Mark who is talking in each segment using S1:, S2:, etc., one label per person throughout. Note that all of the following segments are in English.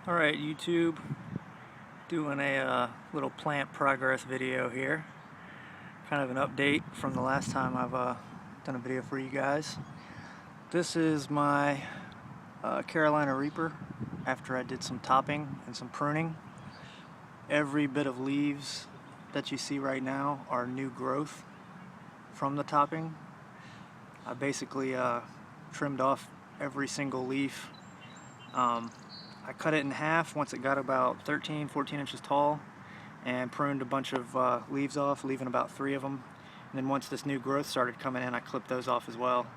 S1: Alright, YouTube, doing a little plant progress video here. Kind of an update from the last time I've done a video for you guys. This is my Carolina Reaper after I did some topping and some pruning. Every bit of leaves that you see right now are new growth from the topping. I basically trimmed off every single leaf. I cut it in half once it got about 13-14 inches tall and pruned a bunch of leaves off, leaving about 3 of them. And then once this new growth started coming in, I clipped those off as well.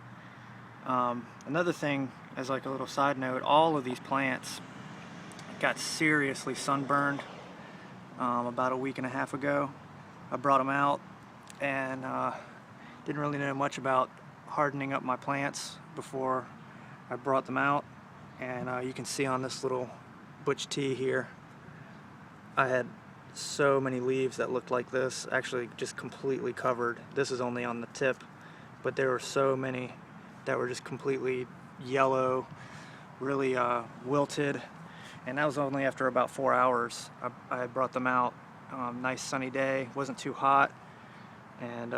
S1: Another thing, as like a little side note, all of these plants got seriously sunburned about a week and a half ago. I brought them out and didn't really know much about hardening up my plants before I brought them out. And you can see on this little butch tee here, I had so many leaves that looked like this, actually just completely covered. This is only on the tip, but there were so many that were just completely yellow, really wilted, and that was only after about 4 hours. I had brought them out. Nice sunny day, wasn't too hot, and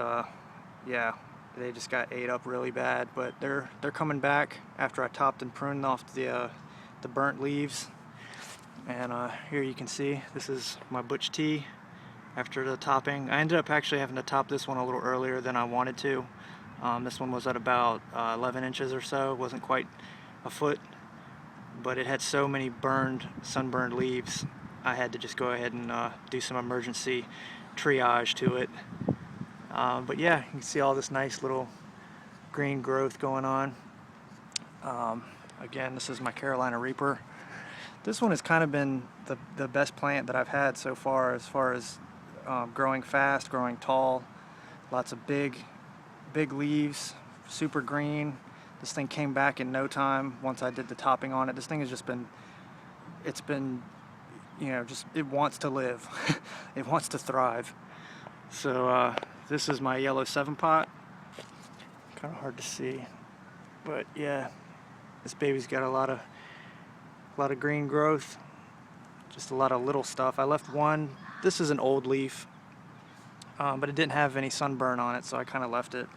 S1: yeah, they just got ate up really bad, but they're coming back after I topped and pruned off the burnt leaves. And here you can see this is my butch tee after the topping. I ended up actually having to top this one a little earlier than I wanted to. This one was at about 11 inches or so, wasn't quite a foot, but it had so many sunburned leaves, I had to just go ahead and do some emergency triage to it. But yeah, you can see all this nice little green growth going on. Again, this is my Carolina Reaper. This one has kind of been the best plant that I've had so far as growing fast, growing tall, lots of big leaves, super green. This thing came back in no time once I did the topping on it. This thing has just been, you know, it wants to live. It wants to thrive. So this is my yellow 7-pot. Kind of hard to see, but yeah, this baby's got a lot of green growth, just a lot of little stuff. I left one. This is an old leaf, but it didn't have any sunburn on it, so I kind of left it,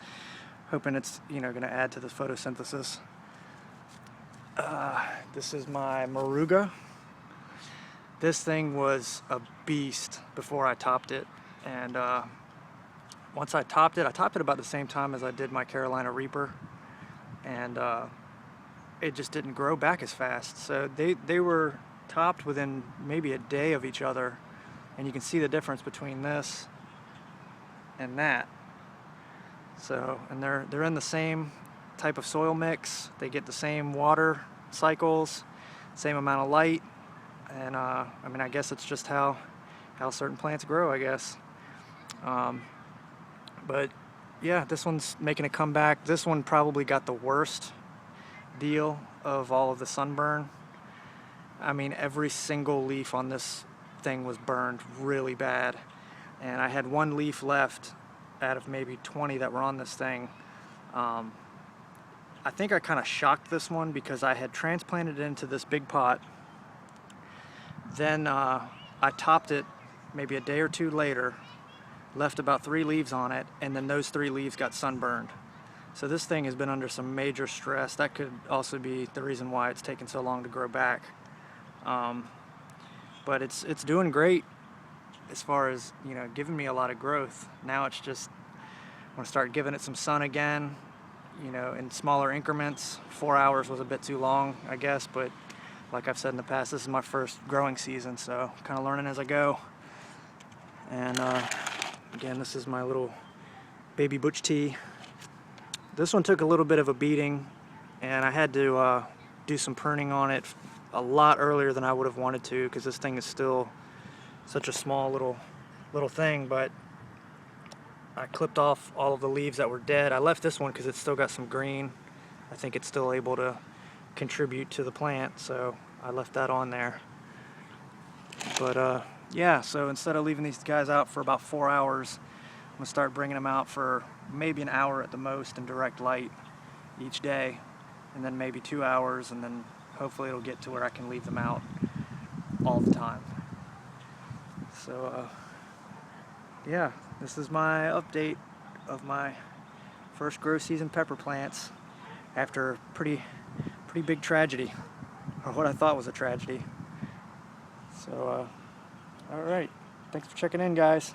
S1: hoping it's, you know, going to add to the photosynthesis. This is my Moruga. This thing was a beast before I topped it, and once I topped it about the same time as I did my Carolina Reaper, and it just didn't grow back as fast. So they were topped within maybe a day of each other, and you can see the difference between this and that. So, and they're in the same type of soil mix. They get the same water cycles, same amount of light, and I mean, I guess it's just how certain plants grow, I guess. But yeah, this one's making a comeback. This one probably got the worst deal of all of the sunburn. I mean, every single leaf on this thing was burned really bad, and I had one leaf left out of maybe 20 that were on this thing. I think I kind of shocked this one because I had transplanted it into this big pot. Then I topped it maybe a day or two later, left about 3 leaves on it, and then those 3 leaves got sunburned. So this thing has been under some major stress. That could also be the reason why it's taken so long to grow back. But it's doing great as far as, you know, giving me a lot of growth. Now it's just, I want to start giving it some sun again, you know, in smaller increments. 4 hours was a bit too long, I guess, but like I've said in the past, this is my first growing season, so kind of learning as I go. And again, this is my little baby butch tee. This one took a little bit of a beating, and I had to do some pruning on it a lot earlier than I would have wanted to, because this thing is still such a small little thing. But I clipped off all of the leaves that were dead. I left this one because it's still got some green. I think it's still able to contribute to the plant, so I left that on there. But yeah, so instead of leaving these guys out for about 4 hours, I'm gonna start bringing them out for maybe an hour at the most in direct light each day, and then maybe 2 hours, and then hopefully it'll get to where I can leave them out all the time. So yeah, this is my update of my first grow season pepper plants after a pretty big tragedy, or what I thought was a tragedy. So alright, thanks for checking in, guys.